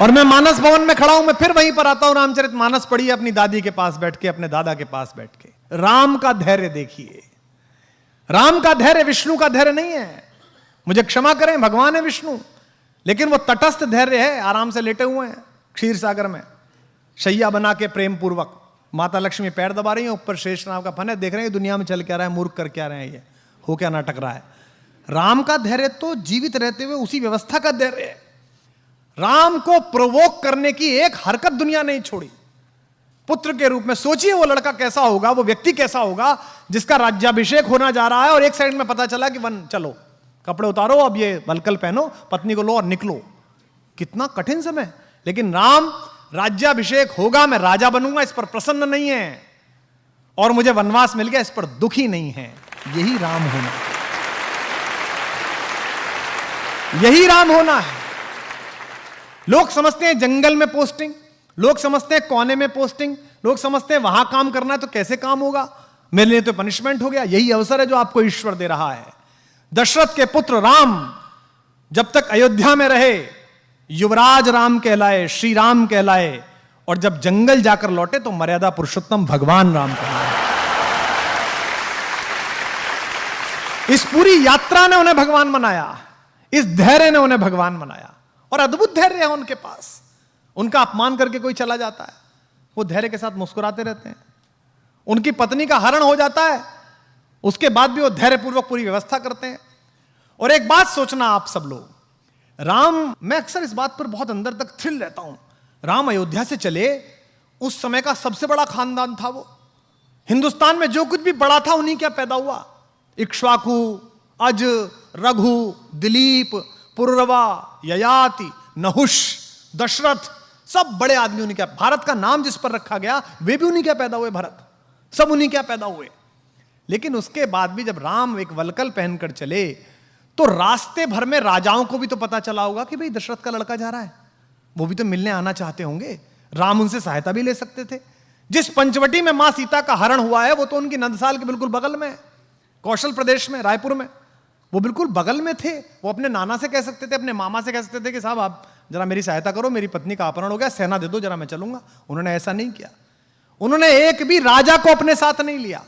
और मैं मानस भवन में खड़ा हूं, मैं फिर वहीं पर आता हूं, रामचरितमानस पढ़िए अपनी दादी के पास बैठ के, अपने दादा के पास बैठ के। राम का धैर्य देखिए, राम का धैर्य विष्णु का धैर्य नहीं है। मुझे क्षमा करें, भगवान है विष्णु, लेकिन वो तटस्थ धैर्य है, आराम से लेटे हुए हैं क्षीर सागर में, शैया बना के प्रेम पूर्वक। माता लक्ष्मी पैर दबा रही है, ऊपर शेषनाग का फन है, देख रहे हैं दुनिया में चल क्या रहा है, मूर्ख कर क्या रहे हैं, ये हो क्या नाटक रहा है। राम का धैर्य तो जीवित रहते हुए उसी व्यवस्था का धैर्य है। राम को प्रोवोक करने की एक हरकत दुनिया नहीं छोड़ी। पुत्र के रूप में सोचिए वो लड़का कैसा होगा, वो व्यक्ति कैसा होगा जिसका राज्याभिषेक होना जा रहा है और एक साइड में पता चला कि वन चलो कपड़े उतारो, अब ये वलकल पहनो, पत्नी को लो और निकलो। कितना कठिन समय। लेकिन राम राज्याभिषेक होगा, मैं राजा बनूंगा, इस पर प्रसन्न नहीं है, और मुझे वनवास मिल गया, इस पर दुखी नहीं है। यही राम होना, यही राम होना है। लोग समझते हैं जंगल में पोस्टिंग, लोग समझते हैं कोने में पोस्टिंग, लोग समझते हैं वहां काम करना है तो कैसे काम होगा, मेरे लिए तो पनिशमेंट हो गया। यही अवसर है जो आपको ईश्वर दे रहा है। दशरथ के पुत्र राम जब तक अयोध्या में रहे, युवराज राम कहलाए, श्री राम कहलाए, और जब जंगल जाकर लौटे तो मर्यादा पुरुषोत्तम भगवान राम कहलाए। इस पूरी यात्रा ने उन्हें भगवान बनाया, इस धैर्य ने उन्हें भगवान बनाया, और अद्भुत धैर्य है उनके पास। उनका अपमान करके कोई चला जाता है, वो धैर्य के साथ मुस्कुराते रहते हैं। उनकी पत्नी का हरण हो जाता है, उसके बाद भी वो धैर्यपूर्वक पूरी व्यवस्था करते हैं। और एक बात सोचना आप सब लोग, राम, मैं अक्सर इस बात पर बहुत अंदर तक थ्रिल रहता हूं। राम अयोध्या से चले, उस समय का सबसे बड़ा खानदान था वो। हिंदुस्तान में जो कुछ भी बड़ा था उन्हीं क्या पैदा हुआ। इक्ष्वाकु, अज, रघु, दिलीप, पुररवा, ययाति, नहुष, दशरथ, सब बड़े आदमी उन्हीं क्या। भारत का नाम जिस पर रखा गया वे भी उन्हीं क्या पैदा हुए, भरत, सब उन्हीं क्या पैदा हुए। लेकिन उसके बाद भी जब राम एक वलकल पहनकर चले तो रास्ते भर में राजाओं को भी तो पता चला होगा कि भाई दशरथ का लड़का जा रहा है, वो भी तो मिलने आना चाहते होंगे। राम उनसे सहायता भी ले सकते थे। जिस पंचवटी में मां सीता का हरण हुआ है वो तो उनकी नंदसाल के बिल्कुल बगल में है, कौशल प्रदेश में, रायपुर में, वो बिल्कुल बगल में थे। वो अपने नाना से कह सकते थे, अपने मामा से कह सकते थे कि साहब आप जरा मेरी सहायता करो, मेरी पत्नी का अपहरण हो गया, सेना दे दो जरा, मैं चलूंगा। उन्होंने ऐसा नहीं किया। उन्होंने एक भी राजा को अपने साथ नहीं लिया।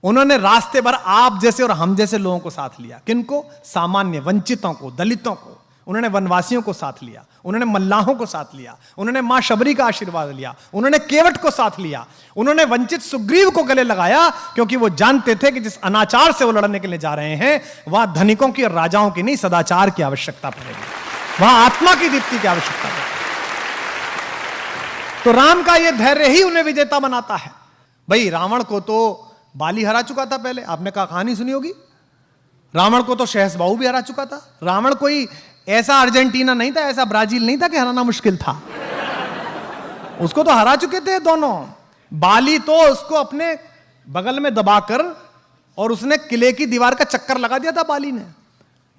उन्होंने रास्ते भर आप जैसे और हम जैसे लोगों को साथ लिया। किनको? सामान्य वंचितों को, दलितों को। उन्होंने वनवासियों को साथ लिया, उन्होंने मल्लाहों को साथ लिया, उन्होंने मां शबरी का आशीर्वाद लिया, उन्होंने केवट को साथ लिया, उन्होंने वंचित सुग्रीव को गले लगाया, क्योंकि वो जानते थे कि जिस अनाचार से वो लड़ने के लिए जा रहे हैं वहां धनिकों की और राजाओं की नहीं, सदाचार की आवश्यकता पड़ेगी, वहां आत्मा की दीप्ति की आवश्यकता पड़ेगी। तो राम का यह धैर्य ही उन्हें विजेता बनाता है। भाई रावण को तो बाली हरा चुका था पहले, आपने कहानी सुनी होगी। रावण को तो शहसबाहु भी हरा चुका था। रावण कोई ऐसा अर्जेंटीना नहीं था, ऐसा ब्राजील नहीं था कि हराना मुश्किल था। उसको तो हरा चुके थे दोनों। बाली तो उसको अपने बगल में दबाकर और उसने किले की दीवार का चक्कर लगा दिया था बाली ने।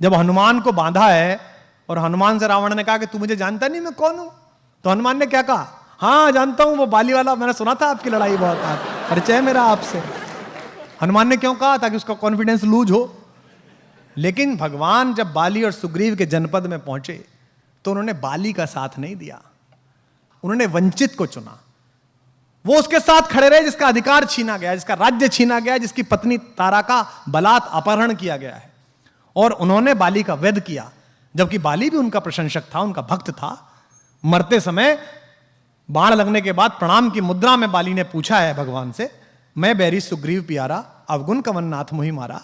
जब हनुमान को बांधा है और हनुमान से रावण ने कहा कि तू मुझे जानता नहीं मैं कौन हूं, तो हनुमान ने क्या कहा? हाँ जानता हूं, वो बाली वाला, मैंने सुना था आपकी लड़ाई बहुत, परिचय मेरा आपसे। हनुमान ने क्यों कहा? ताकि उसका कॉन्फिडेंस लूज हो। लेकिन भगवान जब बाली और सुग्रीव के जनपद में पहुंचे तो उन्होंने बाली का साथ नहीं दिया, उन्होंने वंचित को चुना। वो उसके साथ खड़े रहे जिसका अधिकार छीना गया, जिसका राज्य छीना गया, जिसकी पत्नी तारा का बलात् अपहरण किया गया है, और उन्होंने बाली का वध किया। जबकि बाली भी उनका प्रशंसक था, उनका भक्त था। मरते समय बाण लगने के बाद प्रणाम की मुद्रा में बाली ने पूछा है भगवान से, मैं बैरी सुग्रीव प्यारा, अवगुण कवन नाथ मोहि मारा।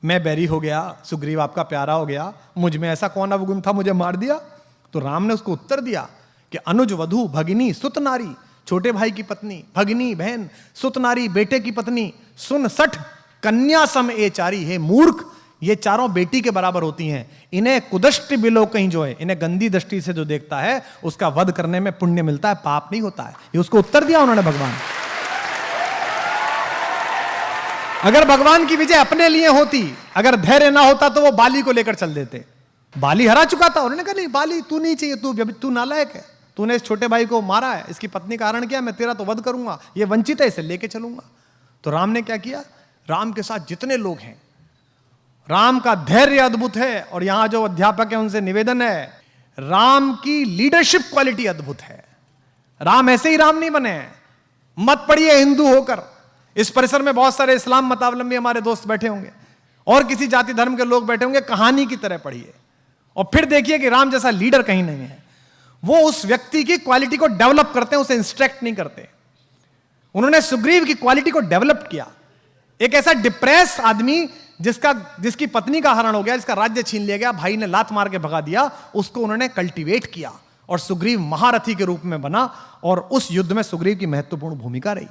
मैं बैरी हो गया, सुग्रीव आपका प्यारा हो गया, मुझ में ऐसा कौन अवगुण था मुझे मार दिया? तो राम ने उसको उत्तर दिया कि अनुज वधु भगिनी सुत नारी, छोटे भाई की पत्नी, भगिनी बहन, सुत नारी बेटे की पत्नी, सुन सठ कन्या सम ए चारी। हे मूर्ख, ये चारों बेटी के बराबर होती हैं। इन्हें कुदृष्टि बिलो कहीं जो है, इन्हें गंदी दृष्टि से जो देखता है उसका वध करने में पुण्य मिलता है, पाप नहीं होता है। ये उसको उत्तर दिया उन्होंने भगवान। अगर भगवान की विजय अपने लिए होती, अगर धैर्य ना होता तो वो बाली को लेकर चल देते। बाली हरा चुका था, उन्होंने कहा नहीं बाली तू नहीं चाहिए, तू नालायक है, तूने इस छोटे भाई को मारा है, इसकी पत्नी का हरण किया, मैं तेरा तो वध करूंगा, ये वंचित है, इसे लेके चलूंगा। तो राम ने क्या किया? राम के साथ जितने लोग हैं, राम का धैर्य अद्भुत है। और यहां जो अध्यापक है उनसे निवेदन है, राम की लीडरशिप क्वालिटी अद्भुत है। राम ऐसे ही राम नहीं बने हैं। मत पढ़िए हिंदू होकर, इस परिसर में बहुत सारे इस्लाम मतावलंबी हमारे दोस्त बैठे होंगे और किसी जाति धर्म के लोग बैठे होंगे, कहानी की तरह पढ़िए और फिर देखिए कि राम जैसा लीडर कहीं नहीं है। वो उस व्यक्ति की क्वालिटी को डेवलप करते हैं, उसे इंस्ट्रक्ट नहीं करते। उन्होंने सुग्रीव की क्वालिटी को डेवलप किया। एक ऐसा डिप्रेस आदमी जिसकी पत्नी का हरण हो गया, जिसका राज्य छीन लिया गया, भाई ने लात मार के भगा दिया, उसको उन्होंने कल्टीवेट किया और सुग्रीव महारथी के रूप में बना और उस युद्ध में सुग्रीव की महत्वपूर्ण भूमिका रही।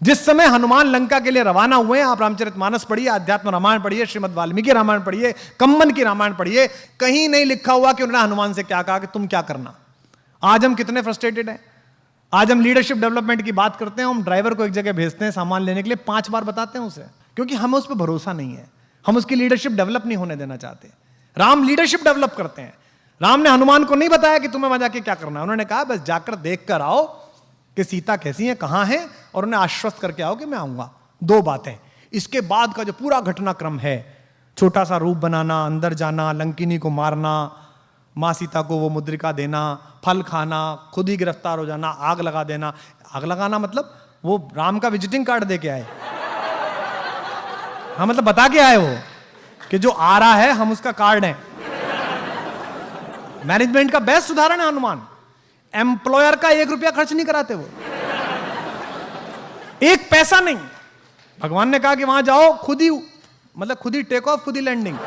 जिस समय हनुमान लंका के लिए रवाना हुए हैं, आप रामचरितमानस पढ़िए, अध्यात्म रामायण पढ़िए, श्रीमद् वाल्मीकि रामायण पढ़िए, कम्मन की रामायण पढ़िए, कहीं नहीं लिखा हुआ कि उन्होंने हनुमान से क्या कहा कि तुम क्या करना। आज हम कितने फ्रस्ट्रेटेड हैं। आज हम लीडरशिप डेवलपमेंट की बात करते हैं, हम ड्राइवर को एक जगह भेजते हैं सामान लेने के लिए, 5 बार बताते हैं उसे, क्योंकि हमें उस पर भरोसा नहीं है। हम उसकी लीडरशिप डेवलप नहीं होने देना चाहते। राम लीडरशिप डेवलप करते हैं। राम ने हनुमान को नहीं बताया कि तुम्हें वहां जाके क्या करना है, उन्होंने कहा बस जाकर देख कर आओ कि सीता कैसी है, कहां है, और उन्हें आश्वस्त करके आओ कि मैं आऊंगा। 2 बातें। इसके बाद का जो पूरा घटनाक्रम है, छोटा सा रूप बनाना, अंदर जाना, लंकिनी को मारना, मां सीता को वो मुद्रिका देना, फल खाना, खुद ही गिरफ्तार हो जाना, आग लगा देना। आग लगाना मतलब वो राम का विजिटिंग कार्ड दे के आए। हाँ, मतलब बता के आए वो कि जो आ रहा है हम उसका कार्ड है। मैनेजमेंट का बेस्ट उदाहरण है हनुमान। एम्प्लॉयर का 1 रुपया खर्च नहीं कराते वो, 1 पैसा नहीं। भगवान ने कहा कि वहां जाओ, खुद ही टेक ऑफ, खुद ही लैंडिंग,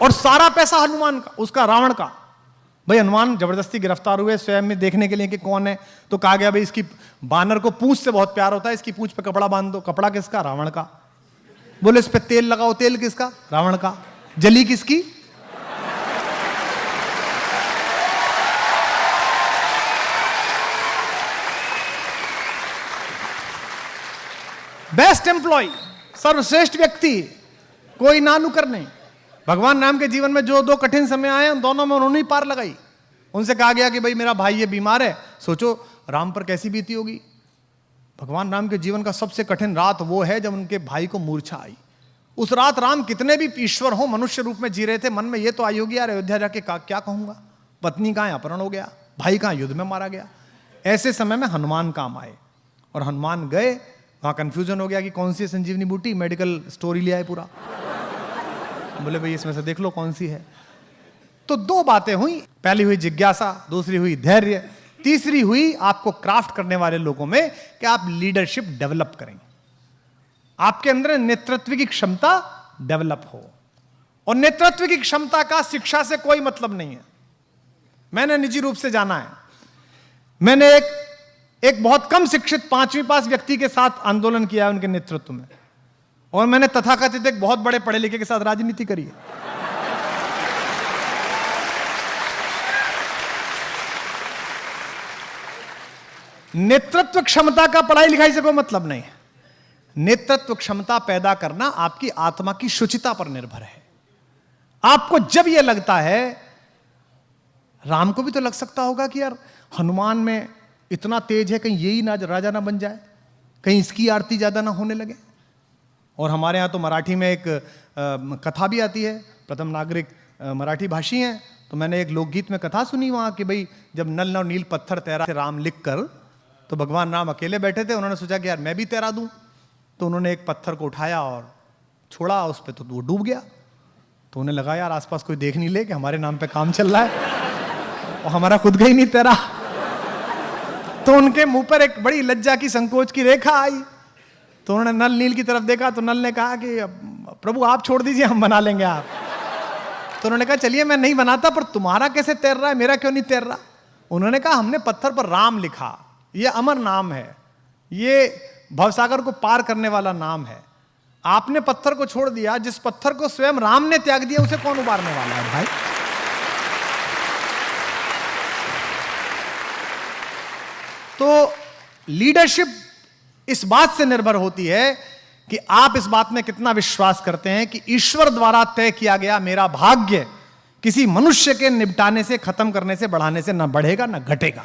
और सारा पैसा हनुमान का, उसका रावण का। भाई हनुमान जबरदस्ती गिरफ्तार हुए स्वयं में देखने के लिए कि कौन है, तो कहा गया भाई इसकी बानर को पूंछ से बहुत प्यार होता है, इसकी पूंछ पे कपड़ा बांध दो। कपड़ा किसका? रावण का। बोले इस पे तेल लगाओ, तेल किसका? रावण का। जली किसकी? बेस्ट एम्प्लॉय, सर्वश्रेष्ठ व्यक्ति, कोई ना नुकर नहीं। भगवान राम के जीवन में जो 2 कठिन समय आए, उन दोनों में उन्होंने ही पार लगाई। उनसे कहा गया कि भाई मेरा भाई ये बीमार है, सोचो राम पर कैसी बीती होगी। भगवान राम के जीवन का सबसे कठिन रात वो है जब उनके भाई को मूर्छा आई। उस रात राम कितने भी ईश्वर हो, मनुष्य रूप में जी रहे थे। मन में ये तो आई होगी यार अयोध्या जाके क्या कहूंगा, पत्नी कहां अपहरण हो गया, भाई कहां युद्ध में मारा गया। ऐसे समय में हनुमान काम आए और हनुमान गए, वहां कंफ्यूजन हो गया कि कौन सी संजीवनी बूटी, मेडिकल स्टोरी ले आए पूरा। बोले भाई इसमें से देख लो कौन सी है। तो 2 बातें हुई, पहली हुई जिज्ञासा, दूसरी हुई धैर्य, तीसरी हुई आपको क्राफ्ट करने वाले लोगों में कि आप लीडरशिप डेवलप करें, आपके अंदर नेतृत्व की क्षमता डेवलप हो। और नेतृत्व की क्षमता का शिक्षा से कोई मतलब नहीं है। मैंने निजी रूप से जाना है, मैंने एक बहुत कम शिक्षित 5वीं पास व्यक्ति के साथ आंदोलन किया है उनके नेतृत्व में, और मैंने तथाकथित एक बहुत बड़े पढ़े लिखे के साथ राजनीति करी है। नेतृत्व क्षमता का पढ़ाई लिखाई से कोई मतलब नहीं है। नेतृत्व क्षमता पैदा करना आपकी आत्मा की शुचिता पर निर्भर है। आपको जब यह लगता है, राम को भी तो लग सकता होगा कि यार हनुमान में इतना तेज है, कहीं यही ना राजा ना बन जाए, कहीं इसकी आरती ज्यादा ना होने लगे। और हमारे यहाँ तो मराठी में एक कथा भी आती है, प्रथम नागरिक मराठी भाषी हैं, तो मैंने एक लोकगीत में कथा सुनी वहाँ कि भाई जब नल और नील पत्थर तैरा राम लिख कर, तो भगवान राम अकेले बैठे थे, उन्होंने सोचा कि यार मैं भी तैरा दूं, तो उन्होंने एक पत्थर को उठाया और छोड़ा उस पर, तो वो डूब गया। तो उन्हें लगा यार आसपास कोई देख नहीं ले कि हमारे नाम पे काम चल रहा है, और हमारा खुद का ही नहीं तैरा। तो उनके मुंह पर एक बड़ी लज्जा की, संकोच की रेखा आई। तो उन्होंने नल नील की तरफ देखा, तो नल ने कहा कि प्रभु आप छोड़ दीजिए, हम बना लेंगे आप। तो उन्होंने कहा चलिए मैं नहीं बनाता, पर तुम्हारा कैसे तैर रहा है, मेरा क्यों नहीं तैर रहा। उन्होंने कहा हमने पत्थर पर राम लिखा, ये अमर नाम है, ये भवसागर को पार करने वाला नाम है। आपने पत्थर को छोड़ दिया, जिस पत्थर को स्वयं राम ने त्याग दिया उसे कौन उबारने वाला है भाई। तो लीडरशिप इस बात से निर्भर होती है कि आप इस बात में कितना विश्वास करते हैं कि ईश्वर द्वारा तय किया गया मेरा भाग्य किसी मनुष्य के निपटाने से, खत्म करने से, बढ़ाने से ना बढ़ेगा ना घटेगा।